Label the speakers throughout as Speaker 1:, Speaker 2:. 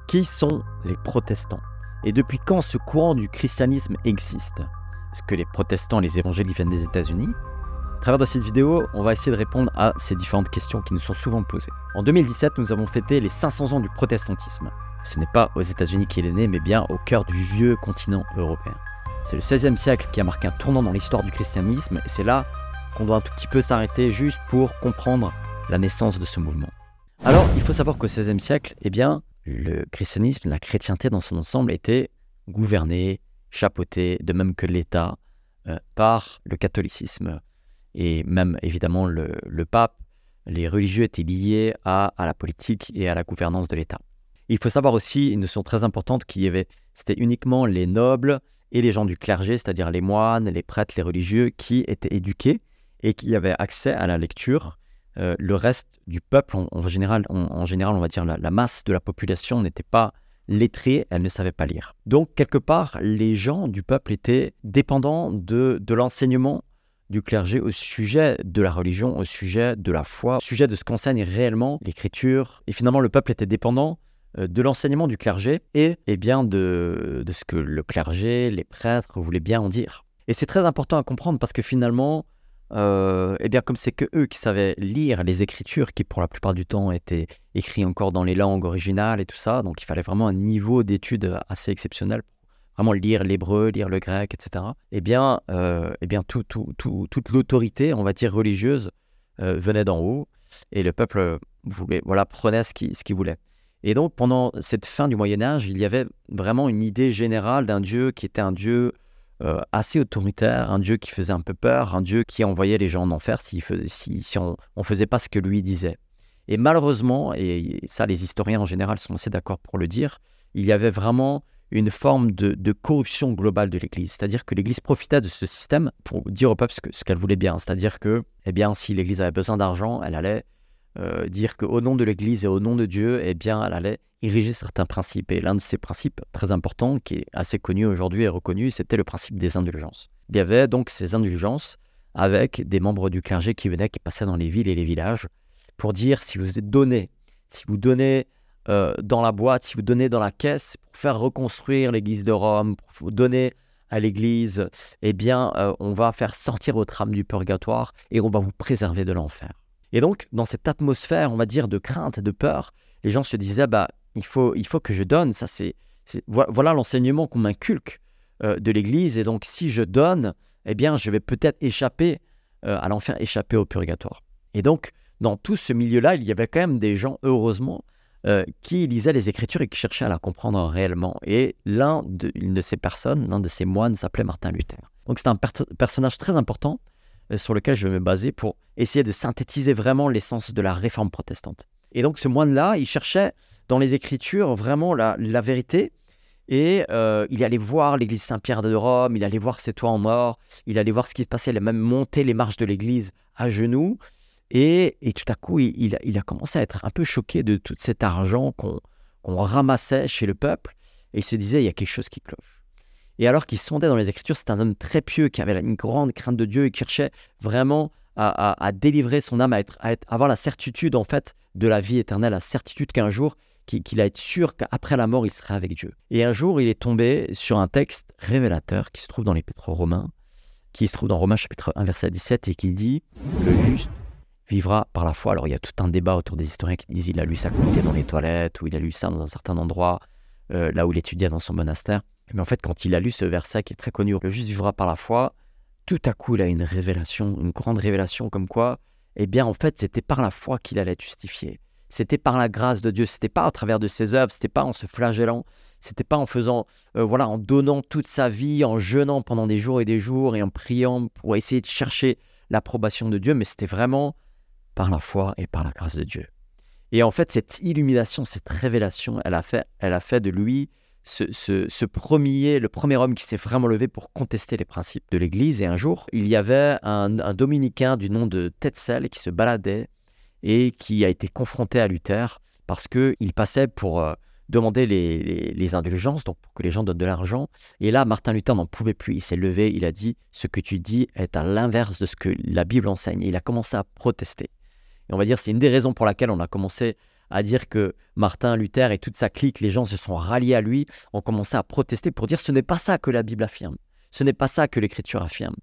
Speaker 1: Qui sont les protestants? Et depuis quand ce courant du christianisme existe? Est-ce que les protestants, les évangéliques viennent des États-Unis? À travers de cette vidéo, on va essayer de répondre à ces différentes questions qui nous sont souvent posées. En 2017, nous avons fêté les 500 ans du protestantisme. Ce n'est pas aux États-Unis qu'il est né, mais bien au cœur du vieux continent européen. C'est le XVIe siècle qui a marqué un tournant dans l'histoire du christianisme, et c'est là qu'on doit un tout petit peu s'arrêter juste pour comprendre la naissance de ce mouvement. Alors, il faut savoir qu'au XVIe siècle, le christianisme, la chrétienté dans son ensemble était gouvernée, chapeautée, de même que l'État, par le catholicisme. Et même, évidemment, le pape, les religieux étaient liés à la politique et à la gouvernance de l'État. Il faut savoir aussi une notion très importante c'était uniquement les nobles et les gens du clergé, c'est-à-dire les moines, les prêtres, les religieux, qui étaient éduqués et qui avaient accès à la lecture. Le reste du peuple, en général, on va dire la masse de la population n'était pas lettrée, elle ne savait pas lire. Donc, quelque part, les gens du peuple étaient dépendants de l'enseignement du clergé au sujet de la religion, au sujet de la foi, au sujet de ce qu'enseigne réellement l'Écriture. Et finalement, le peuple était dépendant de l'enseignement du clergé et de ce que le clergé, les prêtres voulaient bien en dire. Et c'est très important à comprendre parce que finalement, comme c'est que eux qui savaient lire les Écritures, qui pour la plupart du temps étaient écrites encore dans les langues originales et tout ça, donc il fallait vraiment un niveau d'étude assez exceptionnel pour vraiment lire l'hébreu, lire le grec, etc. Toute l'autorité, on va dire religieuse, venait d'en haut et le peuple prenait ce qu'il voulait. Et donc pendant cette fin du Moyen-Âge, il y avait vraiment une idée générale d'un Dieu qui était un Dieu assez autoritaire, un Dieu qui faisait un peu peur, un Dieu qui envoyait les gens en enfer si on ne faisait pas ce que lui disait. Et malheureusement, et ça les historiens en général sont assez d'accord pour le dire, il y avait vraiment une forme de corruption globale de l'Église. C'est-à-dire que l'Église profitait de ce système pour dire au peuple ce qu'elle voulait bien. C'est-à-dire que si l'Église avait besoin d'argent, elle allait dire qu'au nom de l'Église et au nom de Dieu, elle allait ériger certains principes. Et l'un de ces principes très importants, qui est assez connu aujourd'hui et reconnu, c'était le principe des indulgences. Il y avait donc ces indulgences avec des membres du clergé qui passaient dans les villes et les villages pour dire si vous donnez dans la boîte, si vous donnez dans la caisse pour faire reconstruire l'église de Rome, pour vous donner à l'église, on va faire sortir votre âme du purgatoire et on va vous préserver de l'enfer. Et donc, dans cette atmosphère, on va dire, de crainte et de peur, les gens se disaient, il faut que je donne. Ça, voilà l'enseignement qu'on m'inculque de l'Église. Et donc, si je donne, je vais peut-être échapper à l'enfer, échapper au purgatoire. Et donc, dans tout ce milieu-là, il y avait quand même des gens, heureusement, qui lisaient les Écritures et qui cherchaient à la comprendre réellement. Et une de ces personnes, l'un de ces moines, s'appelait Martin Luther. Donc, c'est un personnage très important sur lequel je vais me baser pour essayer de synthétiser vraiment l'essence de la réforme protestante. Et donc ce moine-là, il cherchait dans les Écritures vraiment la vérité et il allait voir l'église Saint-Pierre de Rome, il allait voir ses toits en or, il allait voir ce qui se passait, il a même monté les marches de l'église à genoux et tout à coup, il a commencé à être un peu choqué de tout cet argent qu'on ramassait chez le peuple et il se disait, il y a quelque chose qui cloche. Et alors qu'il sondait dans les Écritures, c'est un homme très pieux qui avait une grande crainte de Dieu et qui cherchait vraiment à délivrer son âme, à avoir la certitude en fait de la vie éternelle, la certitude qu'un jour, qu'il a été sûr qu'après la mort, il serait avec Dieu. Et un jour, il est tombé sur un texte révélateur qui se trouve dans l'Épître aux Romains, qui se trouve dans Romains chapitre 1, verset 17, et qui dit « Le juste vivra par la foi ». Alors, il y a tout un débat autour des historiens qui disent il a lu ça quand il était dans les toilettes, ou il a lu ça dans un certain endroit, là où il étudiait dans son monastère. Mais en fait, quand il a lu ce verset qui est très connu, « Le juste vivra par la foi », tout à coup, il a une révélation, une grande révélation comme quoi, en fait, c'était par la foi qu'il allait être justifié. C'était par la grâce de Dieu, c'était pas à travers de ses œuvres, c'était pas en se flagellant, c'était pas en faisant, en donnant toute sa vie, en jeûnant pendant des jours et en priant pour essayer de chercher l'approbation de Dieu, mais c'était vraiment par la foi et par la grâce de Dieu. Et en fait, cette illumination, cette révélation, elle a fait de lui le premier homme qui s'est vraiment levé pour contester les principes de l'Église. Et un jour, il y avait un dominicain du nom de Tetzel qui se baladait et qui a été confronté à Luther parce qu'il passait pour demander les indulgences, donc pour que les gens donnent de l'argent. Et là, Martin Luther n'en pouvait plus. Il s'est levé, il a dit « Ce que tu dis est à l'inverse de ce que la Bible enseigne ». Et il a commencé à protester. Et on va dire c'est une des raisons pour laquelle on a commencé à dire que Martin Luther et toute sa clique, les gens se sont ralliés à lui, ont commencé à protester pour dire ce n'est pas ça que la Bible affirme, ce n'est pas ça que l'Écriture affirme.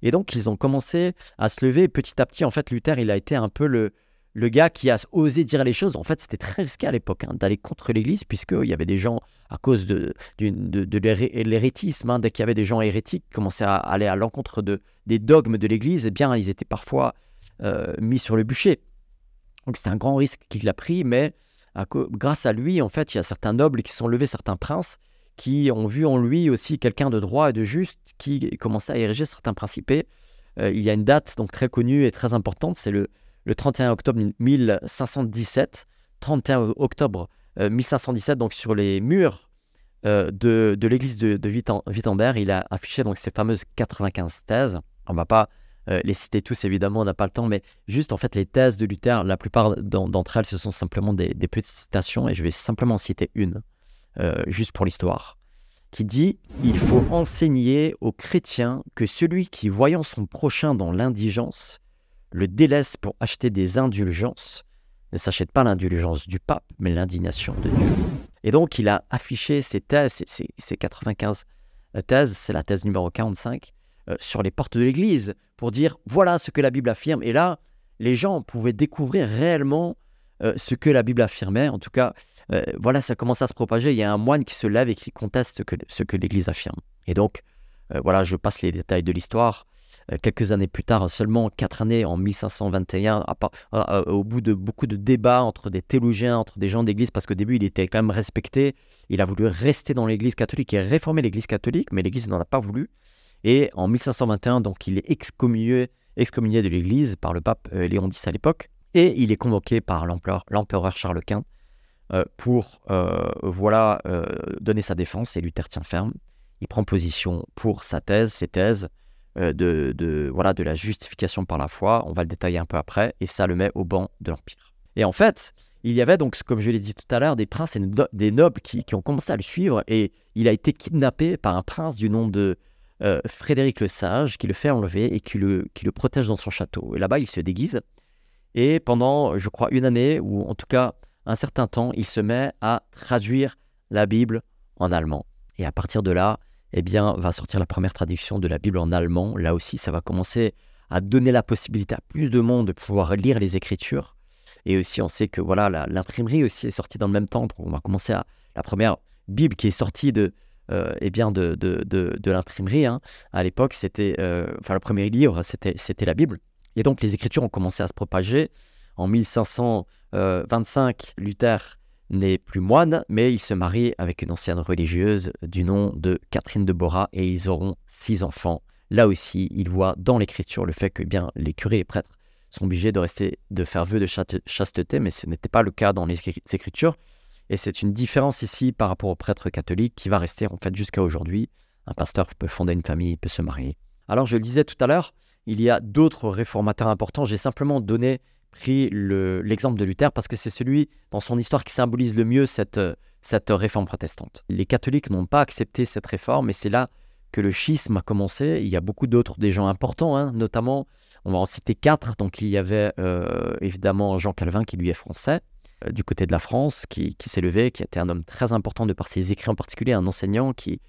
Speaker 1: Et donc, ils ont commencé à se lever. Petit à petit, en fait, Luther, il a été un peu le gars qui a osé dire les choses. En fait, c'était très risqué à l'époque d'aller contre l'Église, puisqu'il y avait des gens, à cause de l'hérétisme, dès qu'il y avait des gens hérétiques qui commençaient à aller à l'encontre des dogmes de l'Église, eh bien, ils étaient parfois mis sur le bûcher. Donc, c'était un grand risque qu'il a pris, mais grâce à lui, en fait, il y a certains nobles qui sont levés, certains princes, qui ont vu en lui aussi quelqu'un de droit et de juste, qui commençait à ériger certains principes. Il y a une date donc très connue et très importante, c'est le 31 octobre 1517. 31 octobre 1517, donc sur les murs de l'église de Wittenberg, il a affiché donc ces fameuses 95 thèses. On ne va pas les citer tous, évidemment, on n'a pas le temps, mais juste en fait les thèses de Luther, la plupart d'entre elles, ce sont simplement des petites citations, et je vais simplement citer une. Juste pour l'histoire, qui dit « Il faut enseigner aux chrétiens que celui qui, voyant son prochain dans l'indigence, le délaisse pour acheter des indulgences, ne s'achète pas l'indulgence du pape, mais l'indignation de Dieu. » Et donc, il a affiché ces thèses, ces 95 thèses, c'est la thèse numéro 45, sur les portes de l'Église, pour dire « Voilà ce que la Bible affirme. » Et là, les gens pouvaient découvrir réellement ce que la Bible affirmait. En tout cas, voilà, ça commence à se propager. Il y a un moine qui se lève et qui conteste ce que l'Église affirme. Et donc, voilà, je passe les détails de l'histoire. Quelques années plus tard, seulement 4 années, en 1521, au bout de beaucoup de débats entre des théologiens, entre des gens d'église, parce qu'au début, il était quand même respecté. Il a voulu rester dans l'église catholique et réformer l'église catholique, mais l'église n'en a pas voulu. Et en 1521, donc, il est excommunié de l'église par le pape Léon X à l'époque. Et il est convoqué par l'empereur Charles Quint pour donner sa défense. Et Luther tient ferme. Il prend position pour ses thèses de la justification par la foi. On va le détailler un peu après. Et ça le met au banc de l'Empire. Et en fait, il y avait donc, comme je l'ai dit tout à l'heure, des princes et des nobles qui ont commencé à le suivre. Et il a été kidnappé par un prince du nom de Frédéric le Sage, qui le fait enlever et qui le protège dans son château. Et là-bas, il se déguise. Et pendant, je crois, une année, ou en tout cas un certain temps, il se met à traduire la Bible en allemand. Et à partir de là, eh bien, va sortir la première traduction de la Bible en allemand. Là aussi, ça va commencer à donner la possibilité à plus de monde de pouvoir lire les Écritures. Et aussi, on sait que voilà, l'imprimerie aussi est sortie dans le même temps. Donc, on va commencer la première Bible qui est sortie de l'imprimerie. À l'époque, c'était, le premier livre, c'était la Bible. Et donc, les Écritures ont commencé à se propager. En 1525, Luther n'est plus moine, mais il se marie avec une ancienne religieuse du nom de Catherine de Bora, et ils auront 6 enfants. Là aussi, il voit dans l'Écriture le fait que les curés et les prêtres sont obligés de faire vœu de chasteté, mais ce n'était pas le cas dans les Écritures. Et c'est une différence ici par rapport aux prêtres catholiques qui va rester en fait jusqu'à aujourd'hui. Un pasteur peut fonder une famille, peut se marier. Alors, je le disais tout à l'heure, il y a d'autres réformateurs importants. J'ai simplement pris l'exemple de Luther parce que c'est celui, dans son histoire, qui symbolise le mieux cette réforme protestante. Les catholiques n'ont pas accepté cette réforme, et c'est là que le schisme a commencé. Il y a beaucoup d'autres, des gens importants, notamment, on va en citer 4. Donc, il y avait évidemment Jean Calvin, qui lui est français, du côté de la France, qui s'est levé, qui a été un homme très important de par ses écrits en particulier, un enseignant qui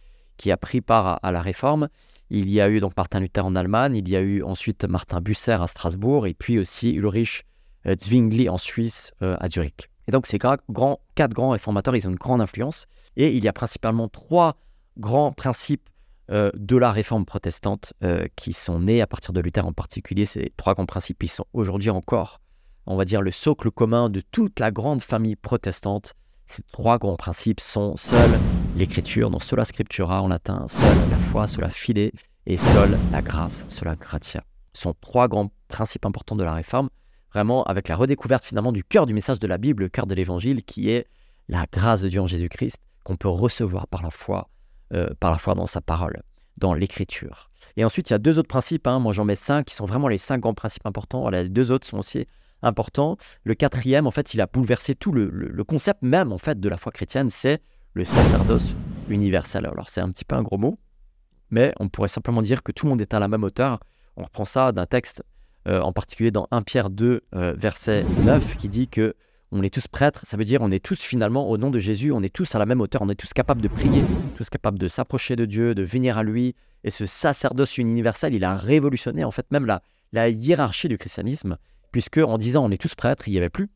Speaker 1: a pris part à la réforme. Il y a eu donc Martin Luther en Allemagne, il y a eu ensuite Martin Bucer à Strasbourg, et puis aussi Ulrich Zwingli en Suisse, à Zurich. Et donc ces 4 grands réformateurs, ils ont une grande influence, et il y a principalement 3 grands principes de la réforme protestante qui sont nés à partir de Luther en particulier. Ces 3 grands principes, ils sont aujourd'hui encore, on va dire, le socle commun de toute la grande famille protestante. Ces 3 grands principes sont seule l'Écriture, donc sola scriptura en latin, seule la foi, sola fide, et seule la grâce, sola gratia. Ce sont 3 grands principes importants de la réforme, vraiment avec la redécouverte finalement du cœur du message de la Bible, le cœur de l'Évangile, qui est la grâce de Dieu en Jésus-Christ, qu'on peut recevoir par la foi dans sa parole, dans l'Écriture. Et ensuite, il y a 2 autres principes, moi j'en mets 5, qui sont vraiment les 5 grands principes importants. Voilà, les 2 autres sont aussi importants. Le 4e, en fait, il a bouleversé tout le concept même en fait de la foi chrétienne, c'est le sacerdoce universel. Alors c'est un petit peu un gros mot, mais on pourrait simplement dire que tout le monde est à la même hauteur. On reprend ça d'un texte en particulier dans 1 Pierre 2, verset 9, qui dit que on est tous prêtres, ça veut dire on est tous finalement au nom de Jésus, on est tous à la même hauteur, on est tous capables de prier, tous capables de s'approcher de Dieu, de venir à lui. Et ce sacerdoce universel, il a révolutionné en fait même la hiérarchie du christianisme, puisque en disant on est tous prêtres, il n'y avait plus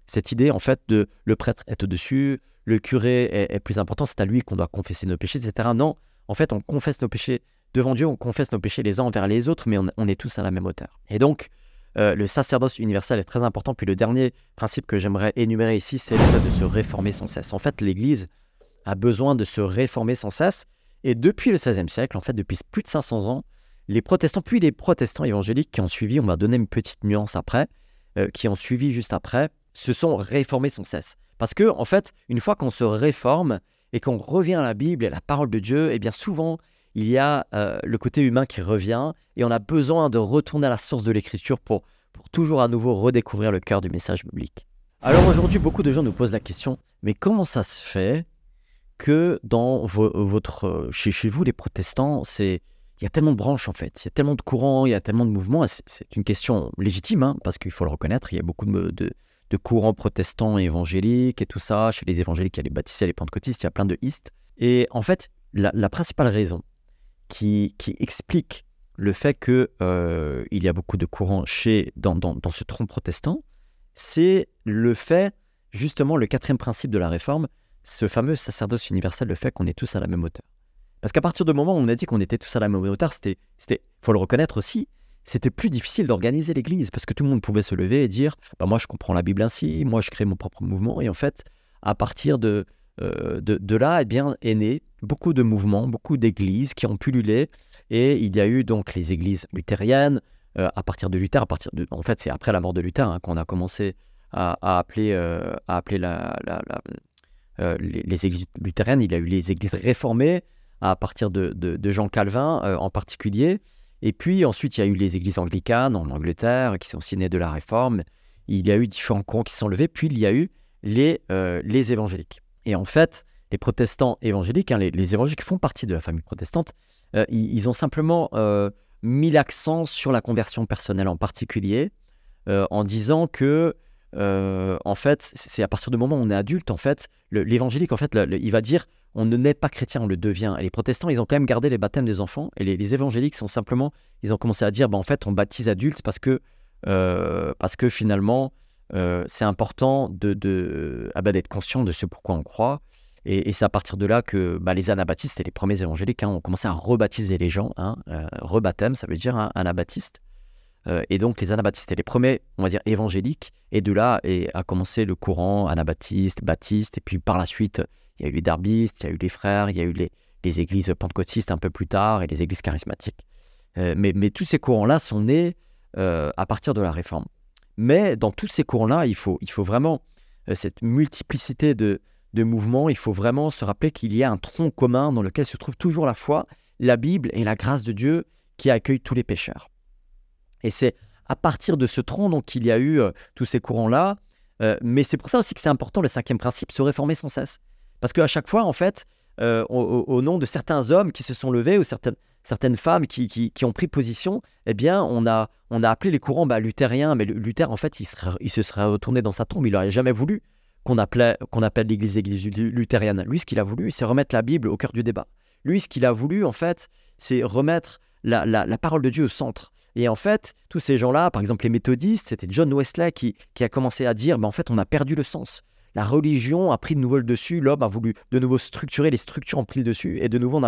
Speaker 1: cette idée en fait de le prêtre est au-dessus, le curé est plus important, c'est à lui qu'on doit confesser nos péchés, etc. Non, en fait on confesse nos péchés devant Dieu, on confesse nos péchés les uns envers les autres, mais on est tous à la même hauteur. Et donc, le sacerdoce universel est très important. Puis le dernier principe que j'aimerais énumérer ici, c'est le fait de se réformer sans cesse. En fait, l'Église a besoin de se réformer sans cesse. Et depuis le XVIe siècle, en fait, depuis plus de 500 ans, les protestants, puis les protestants évangéliques qui ont suivi, on va donner une petite nuance après, qui ont suivi juste après, se sont réformés sans cesse. Parce que, en fait, une fois qu'on se réforme et qu'on revient à la Bible et à la parole de Dieu, eh bien souvent, il y a le côté humain qui revient et on a besoin de retourner à la source de l'écriture pour toujours à nouveau redécouvrir le cœur du message biblique. Alors aujourd'hui, beaucoup de gens nous posent la question, mais comment ça se fait que dans chez vous, les protestants, il y a tellement de branches en fait, il y a tellement de courants, il y a tellement de mouvements, et c'est une question légitime, hein, parce qu'il faut le reconnaître, il y a beaucoup de courants protestants et évangéliques et tout ça. Chez les évangéliques, il y a les baptistes, les pentecôtistes, il y a plein de istes. Et en fait, la principale raison qui explique le fait qu'il y a beaucoup de courants dans ce tronc protestant, c'est le fait, justement, le quatrième principe de la réforme, ce fameux sacerdoce universel, le fait qu'on est tous à la même hauteur. Parce qu'à partir du moment où on a dit qu'on était tous à la même hauteur, faut le reconnaître aussi, c'était plus difficile d'organiser l'Église, parce que tout le monde pouvait se lever et dire « moi je comprends la Bible ainsi, moi je crée mon propre mouvement », et en fait, à partir de là, eh bien, est né beaucoup de mouvements, beaucoup d'églises qui ont pullulé, et il y a eu donc les églises luthériennes, à partir de Luther, en fait c'est après la mort de Luther hein, qu'on a commencé à appeler les églises luthériennes. Il y a eu les églises réformées à partir de Jean Calvin en particulier, et puis ensuite il y a eu les églises anglicanes en Angleterre qui sont aussi nées de la réforme. Il y a eu différents courants qui se sont levés, puis il y a eu les évangéliques. Et en fait, les protestants évangéliques, hein, les évangéliques font partie de la famille protestante, ils ont simplement mis l'accent sur la conversion personnelle en particulier, en disant que, en fait, c'est à partir du moment où on est adulte, en fait, l'évangélique, en fait, il va dire on ne naît pas chrétien, on le devient. Et les protestants, ils ont quand même gardé les baptêmes des enfants, et les évangéliques sont simplement, ils ont commencé à dire, en fait, on baptise adultes parce que finalement, c'est important d'être conscient de ce pourquoi on croit. Et c'est à partir de là que les anabaptistes et les premiers évangéliques ont commencé à rebaptiser les gens. Rebaptême, ça veut dire anabaptiste. Et donc les anabaptistes et les premiers, on va dire, évangéliques. Et de là a commencé le courant anabaptiste, baptiste. Et puis par la suite, il y a eu les darbistes, il y a eu les frères, il y a eu les églises pentecôtistes un peu plus tard et les églises charismatiques. Mais tous ces courants-là sont nés à partir de la réforme. Mais dans tous ces courants-là, il faut vraiment cette multiplicité de mouvements, il faut vraiment se rappeler qu'il y a un tronc commun dans lequel se trouve toujours la foi, la Bible et la grâce de Dieu qui accueille tous les pécheurs. Et c'est à partir de ce tronc donc, qu'il y a eu tous ces courants-là, mais c'est pour ça aussi que c'est important, le cinquième principe, se réformer sans cesse. Parce qu'à chaque fois, en fait, au nom de certains hommes qui se sont levés ou certaines femmes qui ont pris position, eh bien, on a appelé les courants luthériens, mais Luther, en fait, il se serait retourné dans sa tombe, il n'aurait jamais voulu qu'on appelle l'Église luthérienne. Lui, ce qu'il a voulu, c'est remettre la Bible au cœur du débat. Lui, ce qu'il a voulu, en fait, c'est remettre la parole de Dieu au centre. Et en fait, tous ces gens-là, par exemple les méthodistes, c'était John Wesley qui a commencé à dire, en fait, on a perdu le sens. La religion a pris de nouveau le dessus, l'homme a voulu de nouveau structurer, les structures ont pris le dessus, et de nouveau,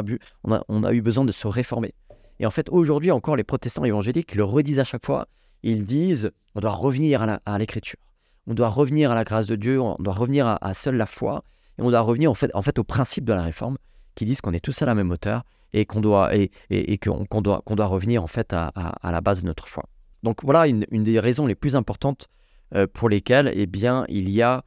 Speaker 1: on a eu besoin de se réformer. Et en fait, aujourd'hui, encore, les protestants évangéliques le redisent à chaque fois, ils disent, on doit revenir à l'écriture. On doit revenir à la grâce de Dieu, on doit revenir à seule la foi, et on doit revenir en fait au principe de la réforme, qui disent qu'on est tous à la même hauteur, et qu'on doit revenir en fait à la base de notre foi. Donc voilà une des raisons les plus importantes pour lesquelles eh bien, il y a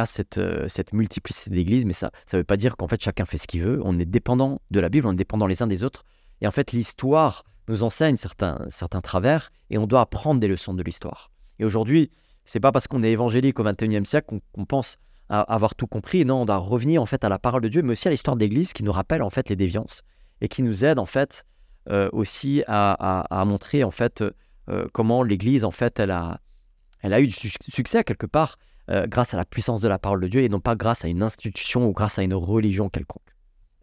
Speaker 1: cette multiplicité d'églises, mais ça ne veut pas dire qu'en fait chacun fait ce qu'il veut. On est dépendant de la Bible, on est dépendant les uns des autres, et en fait l'histoire nous enseigne certains travers, et on doit apprendre des leçons de l'histoire. Et aujourd'hui, c'est pas parce qu'on est évangélique au XXIe siècle qu'on pense avoir tout compris. Non, on doit revenir en fait à la parole de Dieu, mais aussi à l'histoire d'Église qui nous rappelle en fait les déviances et qui nous aide en fait aussi à montrer en fait comment l'Église en fait elle a eu du succès quelque part grâce à la puissance de la parole de Dieu et non pas grâce à une institution ou grâce à une religion quelconque.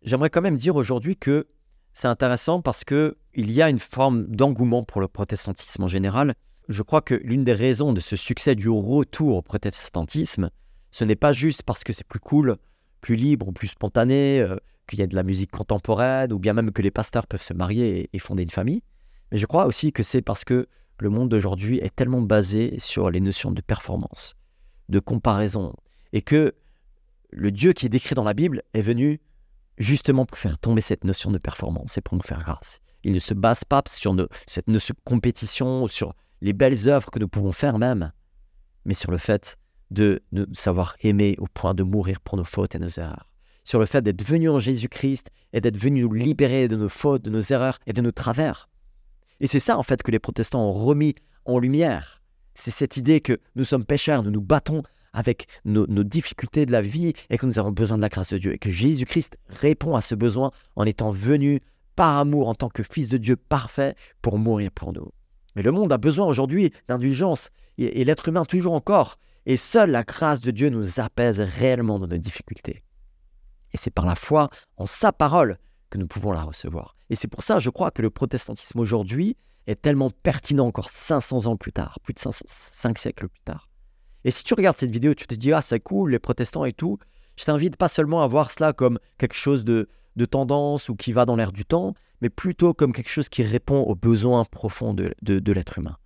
Speaker 1: J'aimerais quand même dire aujourd'hui que c'est intéressant parce qu'il y a une forme d'engouement pour le protestantisme en général. Je crois que l'une des raisons de ce succès du retour au protestantisme, ce n'est pas juste parce que c'est plus cool, plus libre ou plus spontané, qu'il y a de la musique contemporaine ou bien même que les pasteurs peuvent se marier et fonder une famille. Mais je crois aussi que c'est parce que le monde d'aujourd'hui est tellement basé sur les notions de performance, de comparaison, et que le Dieu qui est décrit dans la Bible est venu justement pour faire tomber cette notion de performance et pour nous faire grâce. Il ne se base pas sur cette notion de compétition ou sur les belles œuvres que nous pouvons faire même, mais sur le fait de nous savoir aimer au point de mourir pour nos fautes et nos erreurs. Sur le fait d'être venu en Jésus-Christ et d'être venu nous libérer de nos fautes, de nos erreurs et de nos travers. Et c'est ça en fait que les protestants ont remis en lumière. C'est cette idée que nous sommes pécheurs, nous nous battons avec nos difficultés de la vie et que nous avons besoin de la grâce de Dieu. Et que Jésus-Christ répond à ce besoin en étant venu par amour en tant que Fils de Dieu parfait pour mourir pour nous. Mais le monde a besoin aujourd'hui d'indulgence et l'être humain toujours encore. Et seule la grâce de Dieu nous apaise réellement dans nos difficultés. Et c'est par la foi en sa parole que nous pouvons la recevoir. Et c'est pour ça, je crois, que le protestantisme aujourd'hui est tellement pertinent encore 500 ans plus tard, plus de 5 siècles plus tard. Et si tu regardes cette vidéo, tu te dis « Ah, c'est cool, les protestants et tout », je t'invite pas seulement à voir cela comme quelque chose de tendance ou qui va dans l'air du temps, mais plutôt comme quelque chose qui répond aux besoins profonds de l'être humain.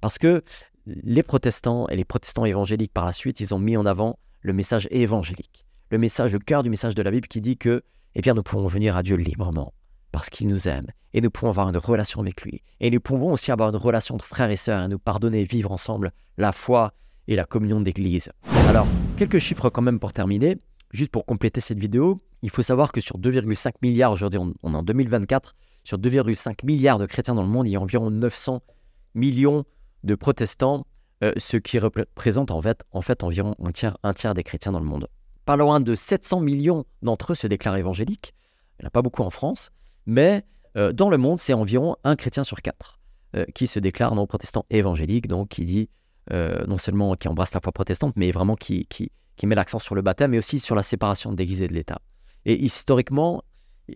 Speaker 1: Parce que les protestants et les protestants évangéliques par la suite, ils ont mis en avant le message évangélique. Le cœur du message de la Bible qui dit que eh bien, nous pouvons venir à Dieu librement parce qu'il nous aime et nous pouvons avoir une relation avec lui. Et nous pouvons aussi avoir une relation de frères et sœurs et nous pardonner et vivre ensemble la foi et la communion d'Église. Alors, quelques chiffres quand même pour terminer. Juste pour compléter cette vidéo, il faut savoir que sur 2,5 milliards, aujourd'hui on est en 2024, sur 2,5 milliards de chrétiens dans le monde, il y a environ 900 millions de protestants, ce qui représente en fait environ un tiers des chrétiens dans le monde. Pas loin de 700 millions d'entre eux se déclarent évangéliques. Il n'y en a pas beaucoup en France, mais dans le monde, c'est environ un chrétien sur 4 qui se déclare non protestant évangélique, donc qui dit non seulement qui embrasse la foi protestante, mais vraiment qui met l'accent sur le baptême, mais aussi sur la séparation de l'Église et de l'État. Et historiquement,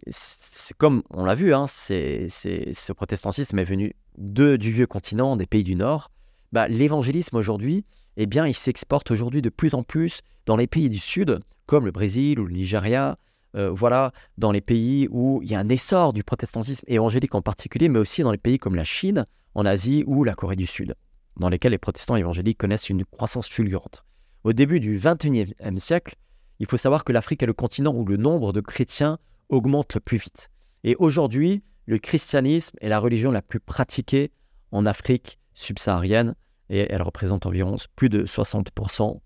Speaker 1: c'est comme on l'a vu, hein, ce protestantisme est venu du vieux continent, des pays du Nord. L'évangélisme aujourd'hui, eh bien, il s'exporte aujourd'hui de plus en plus dans les pays du Sud, comme le Brésil ou le Nigeria, voilà, dans les pays où il y a un essor du protestantisme évangélique en particulier, mais aussi dans les pays comme la Chine, en Asie ou la Corée du Sud, dans lesquels les protestants évangéliques connaissent une croissance fulgurante. Au début du XXIe siècle, il faut savoir que l'Afrique est le continent où le nombre de chrétiens augmente le plus vite. Et aujourd'hui, le christianisme est la religion la plus pratiquée en Afrique subsaharienne et elle représente environ plus de 60%.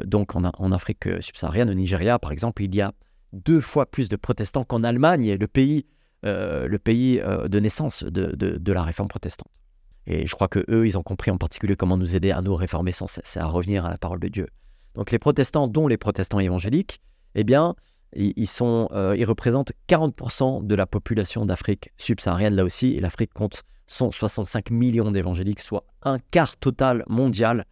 Speaker 1: Donc en Afrique subsaharienne, au Nigeria par exemple, il y a 2 fois plus de protestants qu'en Allemagne, le pays de naissance de la réforme protestante. Et je crois qu'eux, ils ont compris en particulier comment nous aider à nous réformer sans cesse, à revenir à la parole de Dieu. Donc les protestants, dont les protestants évangéliques, eh bien, ils représentent 40% de la population d'Afrique subsaharienne là aussi, et l'Afrique compte 165 millions d'évangéliques, soit un quart total mondial,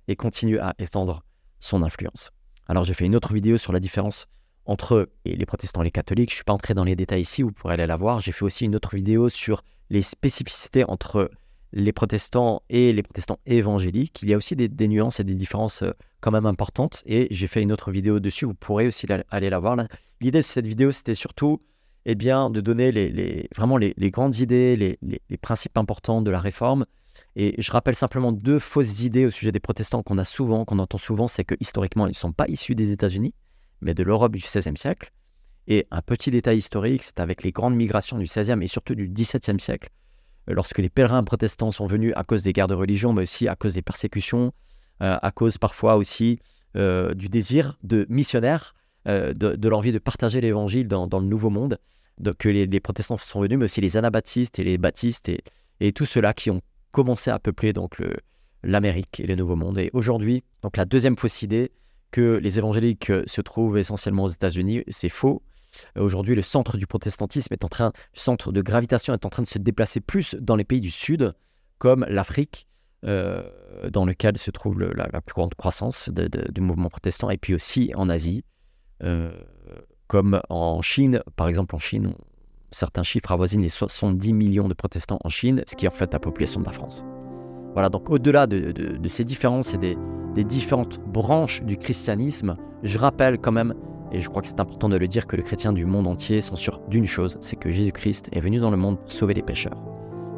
Speaker 1: et continue à étendre son influence. Alors j'ai fait une autre vidéo sur la différence entre les protestants et les catholiques, je ne suis pas entré dans les détails ici, vous pourrez aller la voir. J'ai fait aussi une autre vidéo sur les spécificités entre les protestants et les protestants évangéliques. Il y a aussi des nuances et des différences quand même importantes, et j'ai fait une autre vidéo dessus, vous pourrez aussi aller la voir. L'idée de cette vidéo, c'était surtout eh bien, de donner vraiment les grandes idées, les principes importants de la réforme. Et je rappelle simplement 2 fausses idées au sujet des protestants qu'on entend souvent, c'est que historiquement, ils ne sont pas issus des États-Unis, mais de l'Europe du XVIe siècle. Et un petit détail historique, c'est avec les grandes migrations du XVIe et surtout du XVIIe siècle, lorsque les pèlerins protestants sont venus à cause des guerres de religion, mais aussi à cause des persécutions, à cause parfois aussi du désir de missionnaires, de l'envie de partager l'évangile dans le Nouveau Monde, que les protestants sont venus, mais aussi les anabaptistes et les baptistes et tous ceux-là qui ont commencé à peupler donc l'Amérique et le Nouveau Monde. Et aujourd'hui, donc la deuxième fausse idée, que les évangéliques se trouvent essentiellement aux États-Unis, c'est faux. Aujourd'hui, le centre du protestantisme le centre de gravitation est en train de se déplacer plus dans les pays du Sud, comme l'Afrique, dans lequel se trouve la plus grande croissance du mouvement protestant, et puis aussi en Asie, comme en Chine. Par exemple, en Chine, certains chiffres avoisinent les 70 millions de protestants en Chine, ce qui est en fait la population de la France. Voilà, donc au-delà de ces différences et des différentes branches du christianisme, je rappelle quand même, et je crois que c'est important de le dire, que les chrétiens du monde entier sont sûrs d'une chose, c'est que Jésus-Christ est venu dans le monde pour sauver les pécheurs,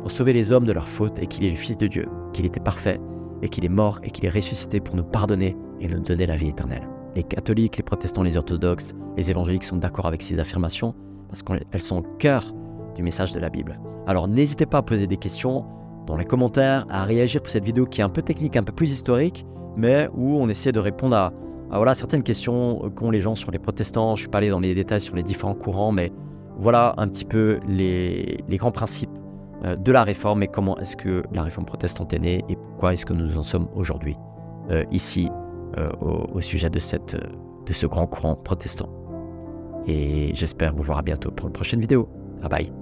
Speaker 1: pour sauver les hommes de leurs fautes, et qu'il est le Fils de Dieu, qu'il était parfait, et qu'il est mort, et qu'il est ressuscité pour nous pardonner et nous donner la vie éternelle. Les catholiques, les protestants, les orthodoxes, les évangéliques sont d'accord avec ces affirmations, parce qu'elles sont au cœur du message de la Bible. Alors n'hésitez pas à poser des questions dans les commentaires, à réagir pour cette vidéo qui est un peu technique, un peu plus historique, mais où on essaie de répondre à voilà, certaines questions qu'ont les gens sur les protestants. Je ne suis pas allé dans les détails sur les différents courants, mais voilà un petit peu les grands principes de la réforme et comment est-ce que la réforme protestante est née et pourquoi est-ce que nous en sommes aujourd'hui ici au sujet de ce grand courant protestant. Et j'espère vous voir à bientôt pour une prochaine vidéo. Bye bye.